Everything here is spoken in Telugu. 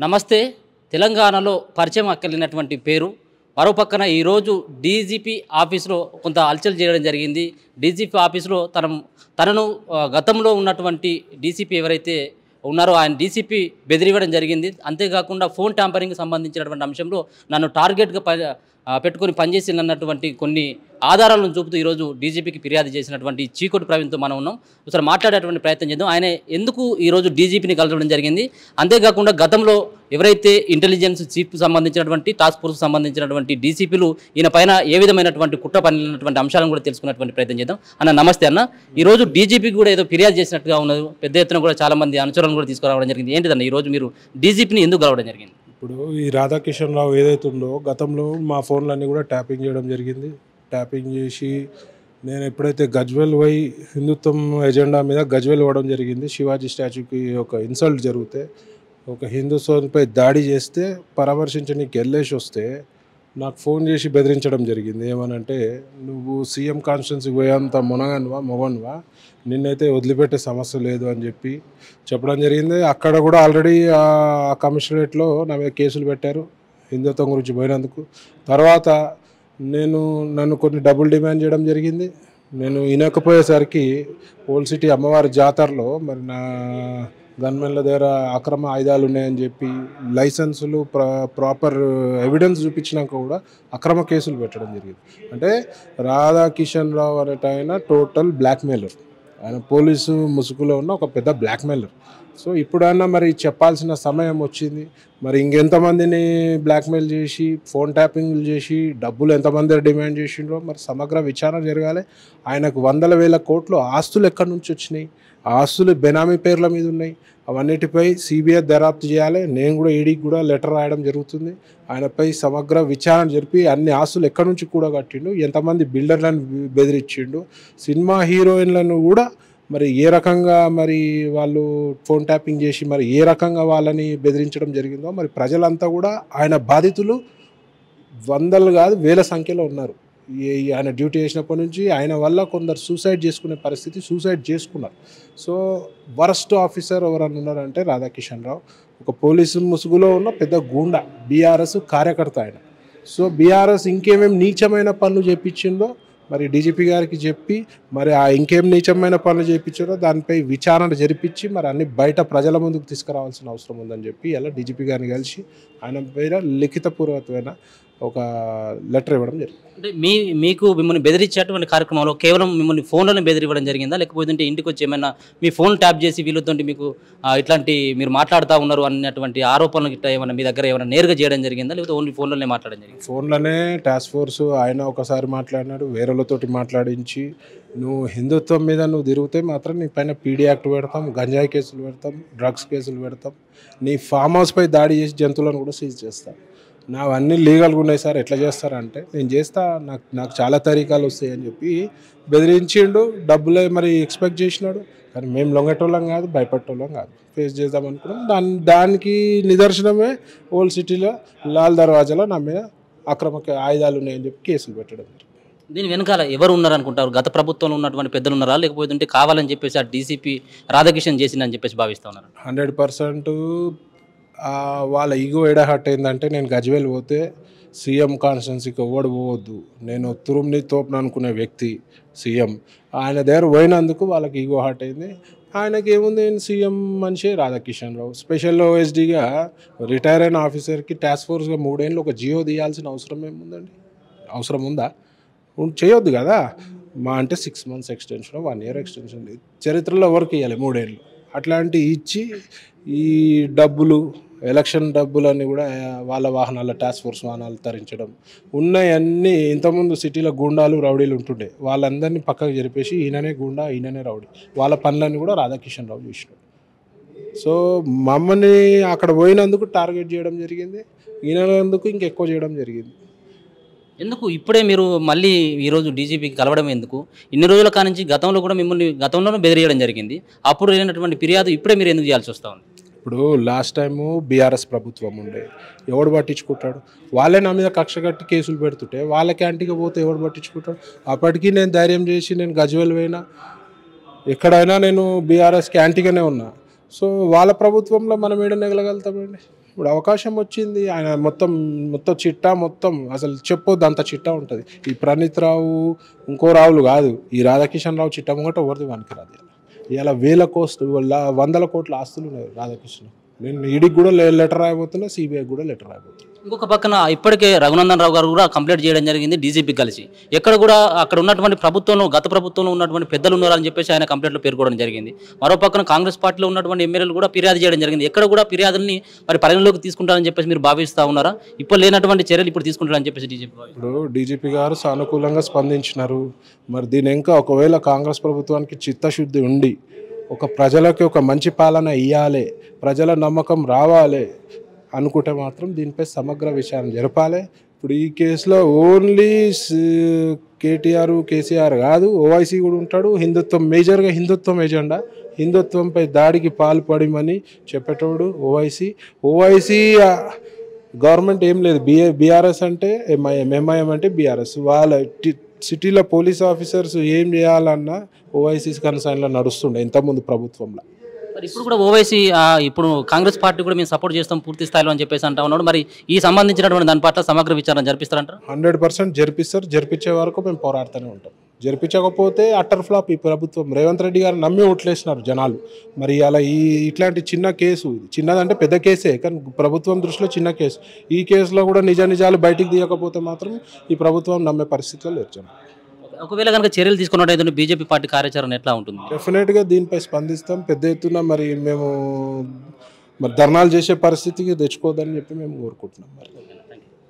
నమస్తే. తెలంగాణలో పరిచయం అక్కర్లేనటువంటి పేరు. మరోపక్కన ఈరోజు డీజీపీ ఆఫీస్‌లో కొంత హల్చల్ చేయడం జరిగింది. డీజీపీ ఆఫీస్‌లో తనను గతంలో ఉన్నటువంటి డీసీపీ ఎవరైతే ఉన్నారో ఆయన డీసీపీ బెదిరివ్వడం జరిగింది. అంతేకాకుండా ఫోన్ ట్యాంపరింగ్‌కి సంబంధించినటువంటి అంశంలో నన్ను టార్గెట్‌గా పెట్టుకొని పనిచేసిందన్నటువంటి కొన్ని ఆధారాలను చూపుతూ ఈరోజు డీజీపీకి ఫిర్యాదు చేసినటువంటి చీకోటి ప్రవీణ్‌తో మనం ఉన్నాం. ఒకసారి మాట్లాడేటువంటి ప్రయత్నం చేద్దాం. ఆయన ఎందుకు ఈరోజు డీజీపీని కలవడం జరిగింది, అంతేకాకుండా గతంలో ఎవరైతే ఇంటెలిజెన్స్ చీఫ్కి సంబంధించినటువంటి టాస్క్ ఫోర్స్కి సంబంధించినటువంటి డీసీపీలు ఈయన పైన ఏ విధమైనటువంటి కుట్ర పనినటువంటి అంశాలను కూడా తెలుసుకున్నటువంటి ప్రయత్నం చేద్దాం. అన్న నమస్తే అన్న. ఈరోజు డీజీపీకి కూడా ఏదో ఫిర్యాదు చేసినట్టుగా ఉన్నది. పెద్ద ఎత్తున కూడా చాలామంది అనుచరులను కూడా తీసుకురావడం జరిగింది. ఏంటిదన్న ఈరోజు మీరు డీజీపీని ఎందుకు కలవడం జరిగింది? ఇప్పుడు ఈ రాధాకిషన్ రావు ఏదైతే ఉందో గతంలో మా ఫోన్లన్నీ కూడా ట్యాపింగ్ చేయడం జరిగింది. ట్యాపింగ్ చేసి నేను ఎప్పుడైతే గజ్వేల్ పోయి హిందుత్వం ఎజెండా మీద గజ్వేల్ ఇవ్వడం జరిగింది. శివాజీ స్టాచ్యూకి ఒక ఇన్సల్ట్ జరిగితే, ఒక హిందుత్వంపై దాడి చేస్తే పరామర్శించడానికి వెళ్ళేసి వస్తే నాకు ఫోన్ చేసి బెదిరించడం జరిగింది. ఏమనంటే, నువ్వు సీఎం కాన్స్టిట్యున్సీకి పోయేంత మొగన్వా నిన్నైతే వదిలిపెట్టే సమస్య లేదు అని చెప్పడం జరిగింది. అక్కడ కూడా ఆల్రెడీ ఆ కమిషనరేట్లో నా మీద కేసులు పెట్టారు హిందుత్వం గురించి పోయినందుకు. తర్వాత నన్ను కొన్ని డబ్బులు డిమాండ్ చేయడం జరిగింది. నేను వినకపోయేసరికి ఓల్డ్ సిటీ అమ్మవారి జాతరలో మరి నా గన్మెన్ల దగ్గర అక్రమ ఆయుధాలు ఉన్నాయని చెప్పి లైసెన్సులు ప్రాపర్ ఎవిడెన్స్ చూపించినాక కూడా అక్రమ కేసులు పెట్టడం జరిగింది. అంటే రాధాకిషన్ రావు అనేట ఆయన టోటల్ బ్లాక్మెయిలర్. ఆయన పోలీసు ముసుగులో ఉన్న ఒక పెద్ద బ్లాక్మెయిలర్. సో ఇప్పుడన్నా మరి చెప్పాల్సిన సమయం వచ్చింది. మరి ఇంకెంతమందిని బ్లాక్మెయిల్ చేసి ఫోన్ ట్యాపింగ్లు చేసి డబ్బులు ఎంతమంది డిమాండ్ చేసిండ్రో మరి సమగ్ర విచారణ జరగాలి. ఆయనకు 100,000 కోట్లు ఆస్తులు ఎక్కడి నుంచి వచ్చినాయి, ఆ ఆస్తులు బెనామీ పేర్ల మీద ఉన్నాయి. అవన్నిటిపై సిబిఐ దర్యాప్తు చేయాలి. నేను కూడా ఈడీకి కూడా లెటర్ రాయడం జరుగుతుంది. ఆయనపై సమగ్ర విచారణ జరిపి అన్ని ఆస్తులు ఎక్కడి నుంచి కూడా కట్టిండు, ఎంతమంది బిల్డర్లను బెదిరించిండు, సినిమా హీరోయిన్లను కూడా మరి ఏ రకంగా మరి వాళ్ళు ఫోన్ ట్యాపింగ్ చేసి మరి ఏ రకంగా వాళ్ళని బెదిరించడం జరిగిందో మరి ప్రజలంతా కూడా ఆయన బాధితులు వందలు కాదు వేల సంఖ్యలో ఉన్నారు. ఆయన డ్యూటీ చేసినప్పటి నుంచి ఆయన వల్ల కొందరు సూసైడ్ చేసుకున్నారు. సో వరస్ట్ ఆఫీసర్ ఎవరన్నా ఉన్నారంటే రాధాకిషన్ రావు. ఒక పోలీసు ముసుగులో ఉన్న పెద్ద గూండా, బీఆర్ఎస్ కార్యకర్త ఆయన. సో బీఆర్ఎస్ ఇంకేమేమి నీచమైన పనులు చేయించిందో మరి డీజీపీ గారికి చెప్పి మరి ఆ ఇంకేం నీచమైన పనులు చేయించారో దానిపై విచారణ జరిపించి మరి అన్ని బయట ప్రజల ముందుకు తీసుకురావాల్సిన అవసరం ఉందని చెప్పి ఇలా డీజీపీ గారిని కలిసి ఆయన పైన లిఖితపూర్వకమైన ఒక లెటర్ ఇవ్వడం జరిగింది. అంటే మీకు మిమ్మల్ని బెదిరించేటువంటి కార్యక్రమంలో కేవలం మిమ్మల్ని ఫోన్లోనే బెదిరివ్వడం జరిగిందా, లేకపోతే ఇంటికి వచ్చి ఏమైనా మీ ఫోన్ ట్యాప్ చేసి వీళ్ళతో మీకు ఇట్లాంటి మీరు మాట్లాడుతూ ఉన్నారు అన్నటువంటి ఆరోపణలు గిట్ట ఏమైనా మీ దగ్గర ఏమైనా నేరుగా చేయడం జరిగిందా, లేకపోతే ఓన్లీ ఫోన్లోనే మాట్లాడడం జరిగింది? ఫోన్లోనే టాస్క్ ఫోర్స్ ఆయన ఒకసారి మాట్లాడినాడు, వేరేలతోటి మాట్లాడించి నువ్వు హిందుత్వం మీద నువ్వు తిరిగితే మాత్రం నీ పైన పీడీ యాక్ట్ పెడతాం, గంజాయి కేసులు పెడతాం, డ్రగ్స్ కేసులు పెడతాం, నీ ఫామ్ హౌస్పై దాడి చేసి జంతువులను కూడా సీజ్ చేస్తాం. నావన్నీ లీగల్గా ఉన్నాయి సార్, ఎట్లా చేస్తారంటే నేను చేస్తా, నాకు చాలా తరీకాలు వస్తాయి అని చెప్పి బెదిరించిండు. డబ్బులే మరి ఎక్స్పెక్ట్ చేసినాడు. కానీ మేము లొంగటోళ్ళం కాదు, భయపడేటోళ్ళం కాదు, ఫేస్ చేద్దాం అనుకున్నాం. దానికి నిదర్శనమే ఓల్డ్ సిటీలో లాల్ దర్వాజాలో నా మీద అక్రమ ఆయుధాలు ఉన్నాయని చెప్పి కేసులు పెట్టడం. దీని వెనకాల ఎవరు ఉన్నారనుకుంటారు? గత ప్రభుత్వంలో ఉన్నటువంటి పెద్దలు ఉన్నారా, లేకపోతే కావాలని చెప్పేసి ఆ డీసీపీ రాధాకిషన్ చేసిందని చెప్పేసి భావిస్తూ ఉన్నారు? 100% వాళ్ళ ఈగో ఎడ హర్ట్ అయిందంటే, నేను గజ్వేల్ పోతే సీఎం కాన్స్టిట్యున్సీకి ఎవడు పోవద్దు, నేను తురుమ్ని తోపును అనుకునే వ్యక్తి సీఎం, ఆయన దగ్గర పోయినందుకు వాళ్ళకి ఈగో హర్ట్ అయింది. ఆయనకి ఏముంది, సీఎం మనిషి రాధాకిషన్ రావు స్పెషల్ ఓఎస్డీగా రిటైర్ అయిన ఆఫీసర్కి టాస్క్ ఫోర్స్గా 3 ఏళ్ళు ఒక జియో తీయాల్సిన అవసరం ఏముందండి? అవసరం ఉందా? చేయొద్దు కదా. మా అంటే 6 months ఎక్స్టెన్షన్, 1 year ఎక్స్టెన్షన్ చరిత్రలో ఎవరికి ఇవ్వాలి 3 ఏళ్ళు. అట్లాంటివి ఇచ్చి ఈ డబ్బులు, ఎలక్షన్ డబ్బులన్నీ కూడా వాళ్ళ వాహనాల టాస్క్ ఫోర్స్ వాహనాలు తరించడం ఉన్నాయన్నీ. ఇంతకుముందు సిటీలో గూండాలు రౌడీలు ఉంటుండే, వాళ్ళందరినీ పక్కకు జరిపేసి ఈయననే గూండా, ఈయననే రౌడీ, వాళ్ళ పనులన్నీ కూడా రాధాకిషన్ రావు చేసినాడు. సో మమ్మల్ని అక్కడ పోయినందుకు టార్గెట్ చేయడం జరిగింది, ఈయనందుకు ఇంకెక్కువ చేయడం జరిగింది. ఎందుకు ఇప్పుడే మీరు మళ్ళీ ఈరోజు డీజీపీకి కలవడం ఎందుకు? ఇన్ని రోజుల కానించి గతంలో కూడా మిమ్మల్ని గతంలోనే బెదిరియడం జరిగింది. అప్పుడు లేనటువంటి ఫిర్యాదు ఇప్పుడే మీరు ఎందుకు చేయాల్సి వస్తూ ఉంది? ఇప్పుడు లాస్ట్ టైము బీఆర్ఎస్ ప్రభుత్వం ఉండే, ఎవడు పట్టించుకుంటాడు? వాళ్ళే నా మీద కక్ష కట్టి కేసులు పెడుతుంటే వాళ్ళ క్యాంటీన్కి పోతే ఎవడు పట్టించుకుంటాడు? అప్పటికీ నేను ధైర్యం చేసి నేను గజ్వేల్ పోయినా, ఎక్కడైనా నేను బీఆర్ఎస్ క్యాంటీన్గానే ఉన్నా. సో వాళ్ళ ప్రభుత్వంలో మనం ఏడ నెగలగలుగుతామండి? ఇప్పుడు అవకాశం వచ్చింది, ఆయన మొత్తం మొత్తం చిట్టా మొత్తం అసలు చెప్పొద్దు అంత చిట్టా ఉంటుంది. ఈ ప్రణీత్ రావు ఇంకో రావులు కాదు, ఈ రాధాకిషన్ రావు చిట్టా ముంగట ఎవరిది వానికి రాదు. ఇలా వేల వందల కోట్ల ఆస్తులు ఉన్నాయి రాధాకృష్ణ. నేను ఈడీకి కూడా లెటర్ రాయబోతున్నా, సిబిఐకి కూడా లెటర్ రాయబోతున్నా. ఇంకొక పక్కన ఇప్పటికే రఘునందన్ రావు గారు కూడా కంప్లైంట్ చేయడం జరిగింది డీజీపీ కలిసి. ఎక్కడ కూడా అక్కడ ఉన్నటువంటి ప్రభుత్వంలో గత ప్రభుత్వంలో ఉన్నటువంటి పెద్దలు ఉన్నారని చెప్పేసి ఆయన కంప్లైంట్లో పేర్కోవడం జరిగింది. మరో పక్కన కాంగ్రెస్ పార్టీలో ఉన్నటువంటి ఎమ్మెల్యేలు కూడా ఫిర్యాదు చేయడం జరిగింది. ఎక్కడ కూడా ఫిర్యాదుల్ని మరి పరిగణలోకి తీసుకుంటారని చెప్పేసి మీరు భావిస్తూ ఉన్నారా? ఇప్పుడు లేనటువంటి చర్యలు ఇప్పుడు తీసుకుంటారని చెప్పేసి డీజీపీ ఇప్పుడు డీజీపీ గారు సానుకూలంగా స్పందించినారు. మరి దీని ఇంకా ఒకవేళ కాంగ్రెస్ ప్రభుత్వానికి చిత్తశుద్ధి ఉండి ఒక ప్రజలకి ఒక మంచి పాలన ఇవ్వాలి, ప్రజల నమ్మకం రావాలి అనుకుంటే మాత్రం దీనిపై సమగ్ర విచారణ జరపాలి. ఇప్పుడు ఈ కేసులో ఓన్లీ కేటీఆర్ కేసీఆర్ కాదు, ఓవైసీ కూడా ఉంటాడు. హిందుత్వం మేజర్గా హిందుత్వం ఎజెండా, హిందుత్వంపై దాడికి పాల్పడమని చెప్పేటోడు ఓవైసీ గవర్నమెంట్ ఏం లేదు. బీఆర్ఎస్ అంటే ఎంఐఎం అంటే బీఆర్ఎస్. వాళ్ళ సిటీలో పోలీస్ ఆఫీసర్స్ ఏం చేయాలన్నా ఓవైసీ కన్సర్న్లో నడుస్తుండే ఇంతకుముందు ప్రభుత్వంలో. మరి ఇప్పుడు కూడా ఓవైసీ ఇప్పుడు కాంగ్రెస్ పార్టీ కూడా మేము సపోర్ట్ చేస్తాం పూర్తి స్థాయిలో అని చెప్పేసి అంటా ఉన్నాడు. మరి ఈ సంబంధించినటువంటి దాని పట్ల సమగ్ర విచారణ జరిపిస్తారంటారు? 100% జరిపిస్తారు. జరిపించే వరకు మేము పోరాడుతూనే ఉంటాం. జరిపించకపోతే అట్టర్ ఫ్లాప్ ఈ ప్రభుత్వం. రేవంత్ రెడ్డి గారు నమ్మి ఓట్లేసినారు జనాలు. మరి అలా ఇట్లాంటి చిన్న కేసు, చిన్నదంటే పెద్ద కేసే కానీ ప్రభుత్వం దృష్టిలో చిన్న కేసు, ఈ కేసులో కూడా నిజాలు బయటికి తీయకపోతే మాత్రం ఈ ప్రభుత్వం నమ్మే పరిస్థితిలో లేదు. ఒకవేళ కనుక చర్యలు తీసుకున్నట్టయితే బీజేపీ పార్టీ కార్యాచరణ ఎట్లా ఉంటుంది? డెఫినెట్గా దీనిపై స్పందిస్తాం పెద్ద ఎత్తున. మరి మేము ధర్నాలు చేసే పరిస్థితికి తెచ్చుకోవద్దని చెప్పి మేము కోరుకుంటున్నాం. మరి